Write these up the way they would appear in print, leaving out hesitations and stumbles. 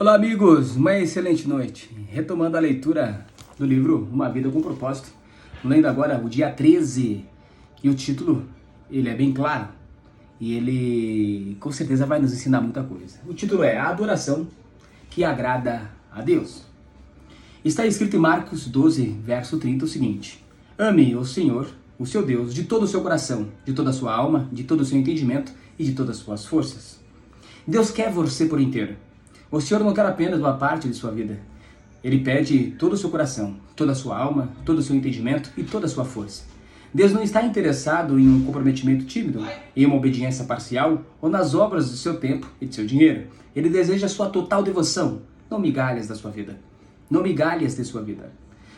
Olá amigos, uma excelente noite. Retomando a leitura do livro Uma Vida com Propósito, lendo agora o dia 13, e o título, ele é bem claro, e ele com certeza vai nos ensinar muita coisa. O título é A Adoração que Agrada a Deus. Está escrito em Marcos 12, verso 30 o seguinte: Ame o Senhor, o seu Deus, de todo o seu coração, de toda a sua alma, de todo o seu entendimento e de todas as suas forças. Deus quer você por inteiro. O Senhor não quer apenas uma parte de sua vida. Ele pede todo o seu coração, toda a sua alma, todo o seu entendimento e toda a sua força. Deus não está interessado em um comprometimento tímido, em uma obediência parcial ou nas obras do seu tempo e de seu dinheiro. Ele deseja a sua total devoção, não migalhas da sua vida. Não migalhas de sua vida.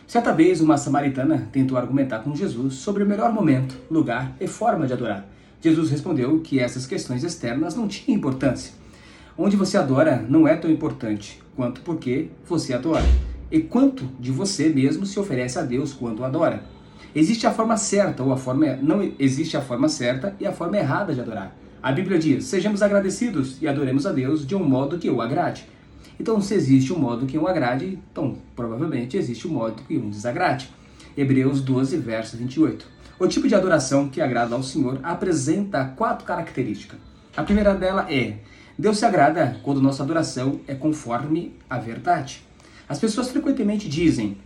Certa vez, uma samaritana tentou argumentar com Jesus sobre o melhor momento, lugar e forma de adorar. Jesus respondeu que essas questões externas não tinham importância. Onde você adora não é tão importante quanto porque você adora, e quanto de você mesmo se oferece a Deus quando o adora. Existe a forma certa ou não existe a forma certa e a forma errada de adorar. A Bíblia diz: sejamos agradecidos e adoremos a Deus de um modo que o agrade. Então, se existe um modo que o agrade, então provavelmente existe um modo que o desagrade. Hebreus 12, verso 28. O tipo de adoração que agrada ao Senhor apresenta 4 características. A primeira dela é: Deus se agrada quando nossa adoração é conforme a verdade. As pessoas frequentemente dizem: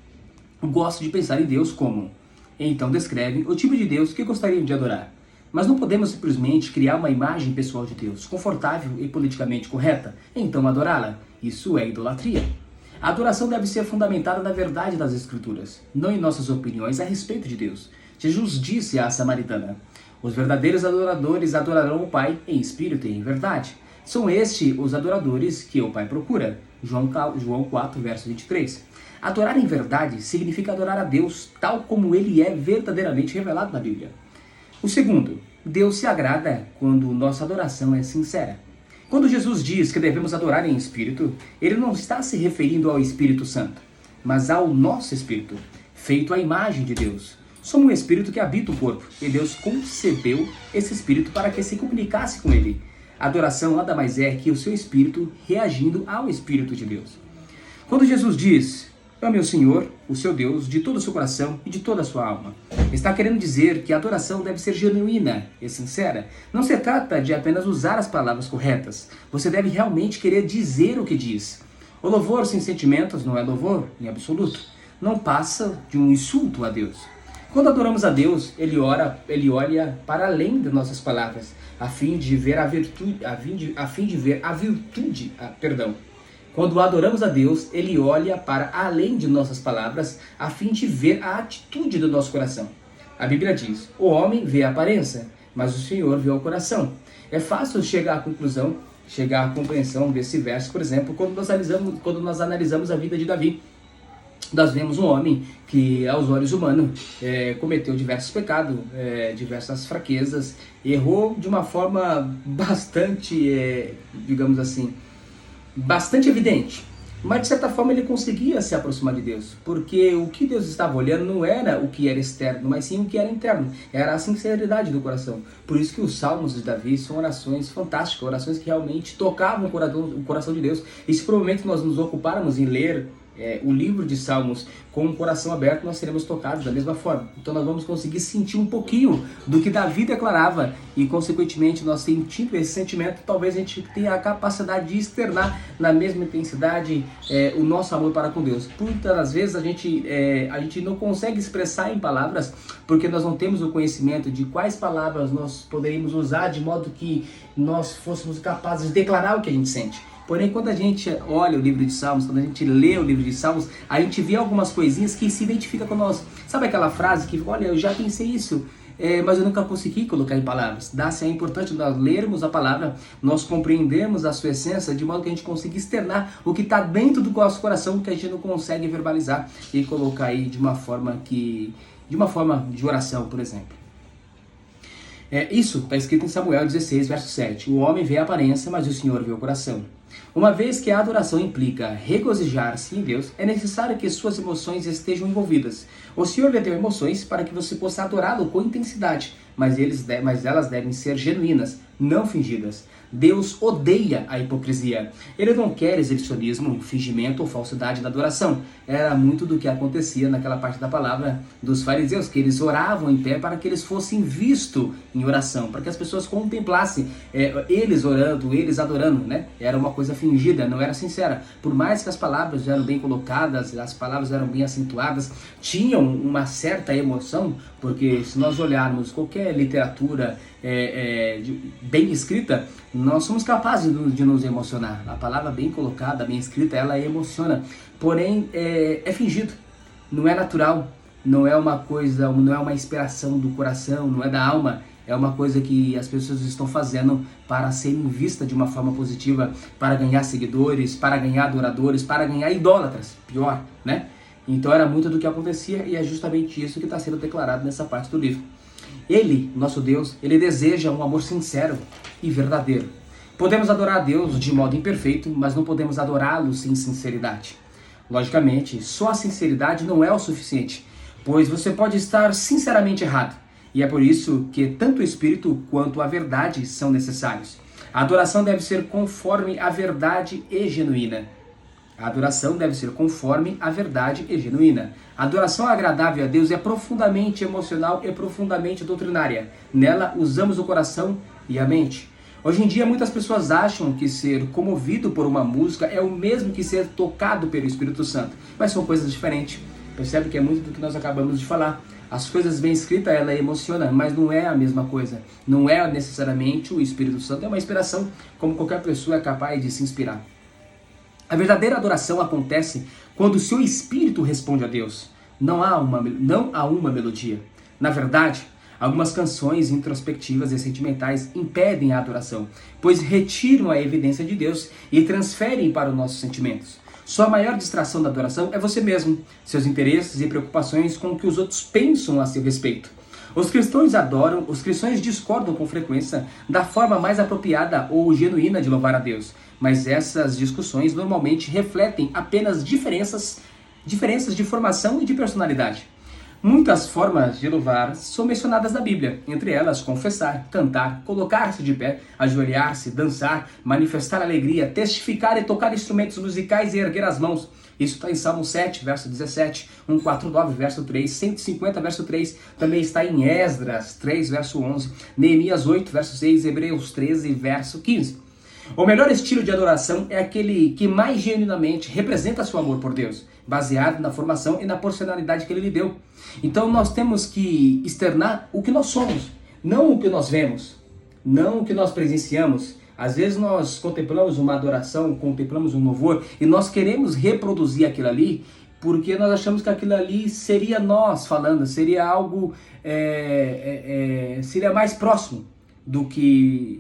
gosto de pensar em Deus como. Então descrevem o tipo de Deus que gostariam de adorar. Mas não podemos simplesmente criar uma imagem pessoal de Deus, confortável e politicamente correta, então adorá-la. Isso é idolatria. A adoração deve ser fundamentada na verdade das Escrituras, não em nossas opiniões a respeito de Deus. Jesus disse à samaritana: os verdadeiros adoradores adorarão o Pai em espírito e em verdade. São estes os adoradores que o Pai procura. João 4, verso 23. Adorar em verdade significa adorar a Deus tal como Ele é verdadeiramente revelado na Bíblia. O segundo, Deus se agrada quando nossa adoração é sincera. Quando Jesus diz que devemos adorar em espírito, Ele não está se referindo ao Espírito Santo, mas ao nosso espírito, feito à imagem de Deus. Somos um espírito que habita o corpo, e Deus concebeu esse espírito para que se comunicasse com Ele. A adoração nada mais é que o seu espírito reagindo ao Espírito de Deus. Quando Jesus diz: ame o Senhor, o seu Deus, de todo o seu coração e de toda a sua alma, está querendo dizer que a adoração deve ser genuína e sincera. Não se trata de apenas usar as palavras corretas. Você deve realmente querer dizer o que diz. O louvor sem sentimentos não é louvor em absoluto. Não passa de um insulto a Deus. Quando adoramos a Deus, Ele olha para além de nossas palavras, a fim de ver a virtude. Quando adoramos a Deus, Ele olha para além de nossas palavras, a fim de ver a atitude do nosso coração. A Bíblia diz: o homem vê a aparência, mas o Senhor vê o coração. É fácil chegar à compreensão desse verso, por exemplo, quando nós analisamos a vida de Davi. Nós vemos um homem que, aos olhos humanos, cometeu diversos pecados, diversas fraquezas, errou de uma forma bastante, digamos assim, bastante evidente. Mas, de certa forma, ele conseguia se aproximar de Deus, porque o que Deus estava olhando não era o que era externo, mas sim o que era interno, era a sinceridade do coração. Por isso que os salmos de Davi são orações fantásticas, orações que realmente tocavam o coração de Deus. E se provavelmente nós nos ocuparmos em ler o livro de Salmos com o coração aberto, nós seremos tocados da mesma forma. Então nós vamos conseguir sentir um pouquinho do que Davi declarava e, consequentemente, nós sentindo esse sentimento, talvez a gente tenha a capacidade de externar na mesma intensidade o nosso amor para com Deus. Muitas das vezes a gente não consegue expressar em palavras porque nós não temos o conhecimento de quais palavras nós poderíamos usar de modo que nós fôssemos capazes de declarar o que a gente sente. Porém, quando a gente olha o livro de Salmos, quando a gente lê o livro de Salmos, a gente vê algumas coisinhas que se identificam com nós. Sabe aquela frase que, olha, eu já pensei isso, mas eu nunca consegui colocar em palavras. É importante nós lermos a palavra, nós compreendermos a sua essência, de modo que a gente consiga externar o que está dentro do nosso coração, que a gente não consegue verbalizar e colocar aí de uma forma de oração, por exemplo. Isso está escrito em Samuel 16, verso 7. O homem vê a aparência, mas o Senhor vê o coração. Uma vez que a adoração implica regozijar-se em Deus, é necessário que suas emoções estejam envolvidas. O Senhor lhe deu emoções para que você possa adorá-lo com intensidade, mas elas devem ser genuínas, não fingidas. Deus odeia a hipocrisia. Ele não quer exibicionismo, fingimento ou falsidade na adoração. Era muito do que acontecia naquela parte da palavra dos fariseus, que eles oravam em pé para que eles fossem vistos em oração, para que as pessoas contemplassem eles orando, eles adorando, né? Era uma coisa fingida, não era sincera. Por mais que as palavras eram bem colocadas, as palavras eram bem acentuadas, tinham uma certa emoção, porque se nós olharmos qualquer literatura bem escrita, nós somos capazes de nos emocionar. A palavra bem colocada, bem escrita, ela emociona. Porém, é fingido, não é natural, não é uma coisa, não é uma inspiração do coração, não é da alma. É uma coisa que as pessoas estão fazendo para serem vistas de uma forma positiva, para ganhar seguidores, para ganhar adoradores, para ganhar idólatras, pior, né? Então era muito do que acontecia e é justamente isso que está sendo declarado nessa parte do livro. Ele, nosso Deus, ele deseja um amor sincero e verdadeiro. Podemos adorar a Deus de modo imperfeito, mas não podemos adorá-lo sem sinceridade. Logicamente, só a sinceridade não é o suficiente, pois você pode estar sinceramente errado. E é por isso que tanto o Espírito quanto a verdade são necessários. A adoração deve ser conforme a verdade e genuína. A adoração deve ser conforme a verdade e genuína. A adoração agradável a Deus é profundamente emocional e profundamente doutrinária. Nela usamos o coração e a mente. Hoje em dia muitas pessoas acham que ser comovido por uma música é o mesmo que ser tocado pelo Espírito Santo. Mas são coisas diferentes. Percebe que é muito do que nós acabamos de falar. As coisas bem escritas, ela emociona, mas não é a mesma coisa. Não é necessariamente o Espírito Santo. É uma inspiração, como qualquer pessoa é capaz de se inspirar. A verdadeira adoração acontece quando o seu espírito responde a Deus. Não há uma melodia. Na verdade, algumas canções introspectivas e sentimentais impedem a adoração, pois retiram a evidência de Deus e transferem para os nossos sentimentos. Sua maior distração da adoração é você mesmo, seus interesses e preocupações com o que os outros pensam a seu respeito. Os cristãos discordam com frequência da forma mais apropriada ou genuína de louvar a Deus, mas essas discussões normalmente refletem apenas diferenças de formação e de personalidade. Muitas formas de louvar são mencionadas na Bíblia, entre elas confessar, cantar, colocar-se de pé, ajoelhar-se, dançar, manifestar alegria, testificar e tocar instrumentos musicais e erguer as mãos. Isso está em Salmo 7, verso 17, 149, verso 3, 150, verso 3, também está em Esdras 3, verso 11, Neemias 8, verso 6, Hebreus 13, verso 15. O melhor estilo de adoração é aquele que mais genuinamente representa seu amor por Deus, baseado na formação e na personalidade que Ele lhe deu. Então nós temos que externar o que nós somos, não o que nós vemos, não o que nós presenciamos. Às vezes nós contemplamos uma adoração, contemplamos um louvor e nós queremos reproduzir aquilo ali porque nós achamos que aquilo ali seria nós falando, seria algo, seria mais próximo do que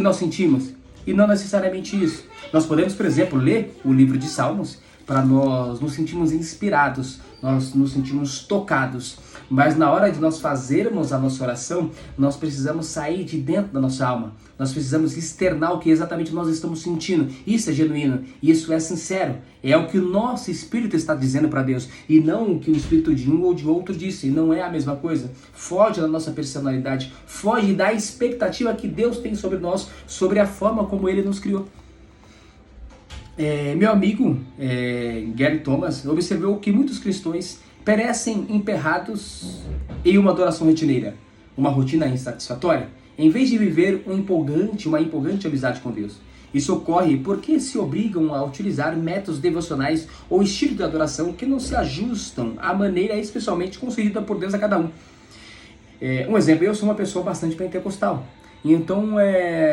nós sentimos. E não necessariamente isso. Nós podemos, por exemplo, ler o livro de Salmos para nós nos sentirmos inspirados, nós nos sentimos tocados. Mas na hora de nós fazermos a nossa oração, nós precisamos sair de dentro da nossa alma. Nós precisamos externar o que exatamente nós estamos sentindo. Isso é genuíno, isso é sincero. É o que o nosso espírito está dizendo para Deus e não o que o espírito de um ou de outro disse. Não é a mesma coisa. Foge da nossa personalidade, foge da expectativa que Deus tem sobre nós, sobre a forma como Ele nos criou. Meu amigo Gary Thomas observou que muitos cristãos perecem emperrados em uma adoração rotineira, uma rotina insatisfatória, em vez de viver uma empolgante amizade com Deus. Isso ocorre porque se obrigam a utilizar métodos devocionais ou estilo de adoração que não se ajustam à maneira especialmente concedida por Deus a cada um. Um exemplo, eu sou uma pessoa bastante pentecostal. Então,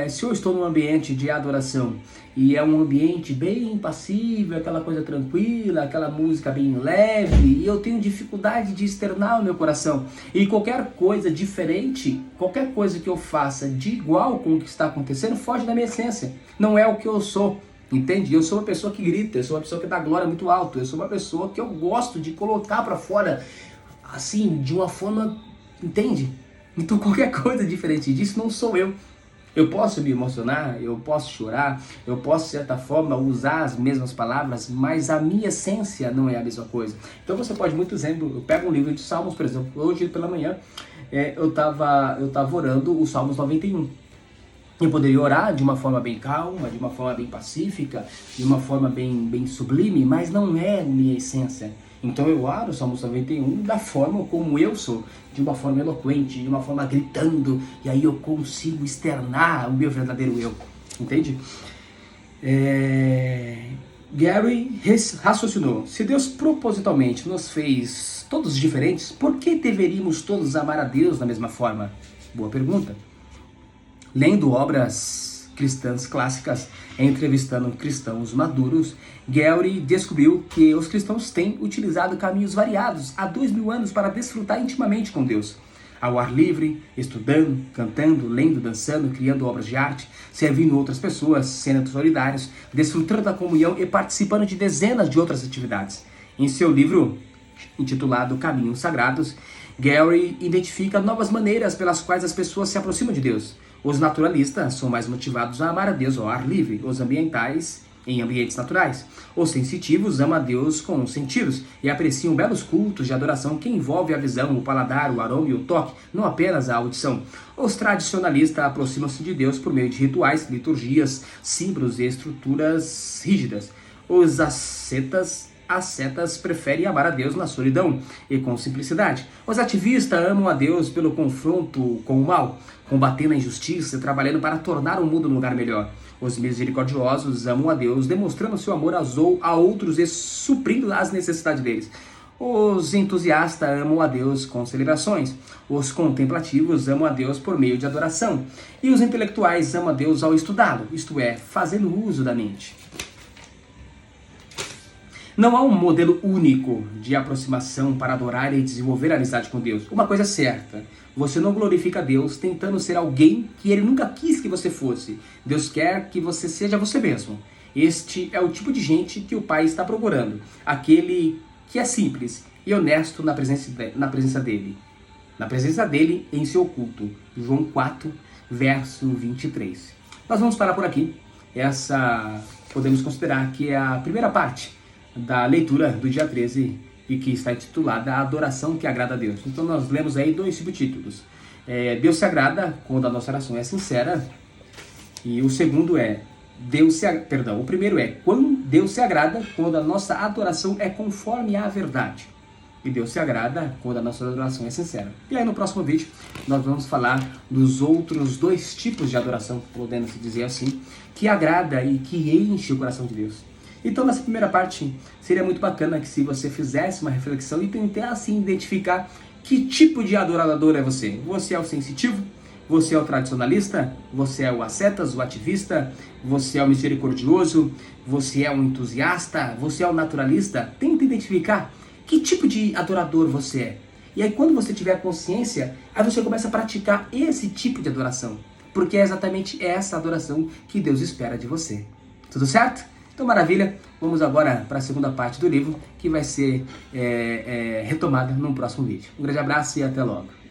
se eu estou num ambiente de adoração e é um ambiente bem passível, aquela coisa tranquila, aquela música bem leve, e eu tenho dificuldade de externar o meu coração, e qualquer coisa diferente, qualquer coisa que eu faça de igual com o que está acontecendo, foge da minha essência, não é o que eu sou. Entende? Eu sou uma pessoa que grita, eu sou uma pessoa que dá glória muito alto, eu sou uma pessoa que eu gosto de colocar para fora, assim, de uma forma, entende? Então qualquer coisa diferente disso não sou eu. Eu posso me emocionar, eu posso chorar, eu posso, de certa forma, usar as mesmas palavras, mas a minha essência não é a mesma coisa. Então você pode, muito exemplo, eu pego um livro de Salmos, por exemplo, hoje pela manhã, eu tava orando o Salmos 91. Eu poderia orar de uma forma bem calma, de uma forma bem pacífica, de uma forma bem sublime, mas não é minha essência. Então eu oro o Salmo 91 da forma como eu sou, de uma forma eloquente, de uma forma gritando, e aí eu consigo externar o meu verdadeiro eu, entende? Gary raciocinou, se Deus propositalmente nos fez todos diferentes, por que deveríamos todos amar a Deus da mesma forma? Boa pergunta. Lendo obras cristãs clássicas, entrevistando cristãos maduros, Gary descobriu que os cristãos têm utilizado caminhos variados há 2000 anos para desfrutar intimamente com Deus. Ao ar livre, estudando, cantando, lendo, dançando, criando obras de arte, servindo outras pessoas, sendo solidários, desfrutando da comunhão e participando de dezenas de outras atividades. Em seu livro, intitulado Caminhos Sagrados, Gary identifica novas maneiras pelas quais as pessoas se aproximam de Deus. Os naturalistas são mais motivados a amar a Deus ao ar livre, os ambientais em ambientes naturais. Os sensitivos amam a Deus com os sentidos e apreciam belos cultos de adoração que envolvem a visão, o paladar, o aroma e o toque, não apenas a audição. Os tradicionalistas aproximam-se de Deus por meio de rituais, liturgias, símbolos e estruturas rígidas. Os ascetas preferem amar a Deus na solidão e com simplicidade. Os ativistas amam a Deus pelo confronto com o mal, combatendo a injustiça e trabalhando para tornar o mundo um lugar melhor. Os misericordiosos amam a Deus, demonstrando seu amor a outros e suprindo as necessidades deles. Os entusiastas amam a Deus com celebrações. Os contemplativos amam a Deus por meio de adoração. E os intelectuais amam a Deus ao estudá-lo, isto é, fazendo uso da mente. Não há um modelo único de aproximação para adorar e desenvolver a amizade com Deus. Uma coisa é certa, você não glorifica Deus tentando ser alguém que Ele nunca quis que você fosse. Deus quer que você seja você mesmo. Este é o tipo de gente que o Pai está procurando. Aquele que é simples e honesto na presença dEle. Na presença dEle em seu culto. João 4, verso 23. Nós vamos parar por aqui. Essa podemos considerar que é a primeira parte da leitura do dia 13 e que está intitulada A Adoração que Agrada a Deus. Então nós lemos aí 2 subtítulos. Deus se agrada quando a nossa oração é sincera, e o segundo é o primeiro é quando Deus se agrada quando a nossa adoração é conforme à verdade. E Deus se agrada quando a nossa adoração é sincera. E aí no próximo vídeo nós vamos falar dos outros 2 tipos de adoração, podendo se dizer assim, que agrada e que enche o coração de Deus. Então, nessa primeira parte, seria muito bacana que se você fizesse uma reflexão e tentasse identificar que tipo de adorador é você. Você é o sensitivo? Você é o tradicionalista? Você é o ascetas, o ativista? Você é o misericordioso? Você é o entusiasta? Você é o naturalista? Tenta identificar que tipo de adorador você é. E aí, quando você tiver consciência, aí você começa a praticar esse tipo de adoração. Porque é exatamente essa adoração que Deus espera de você. Tudo certo? Então, maravilha, vamos agora para a segunda parte do livro, que vai ser retomada no próximo vídeo. Um grande abraço e até logo.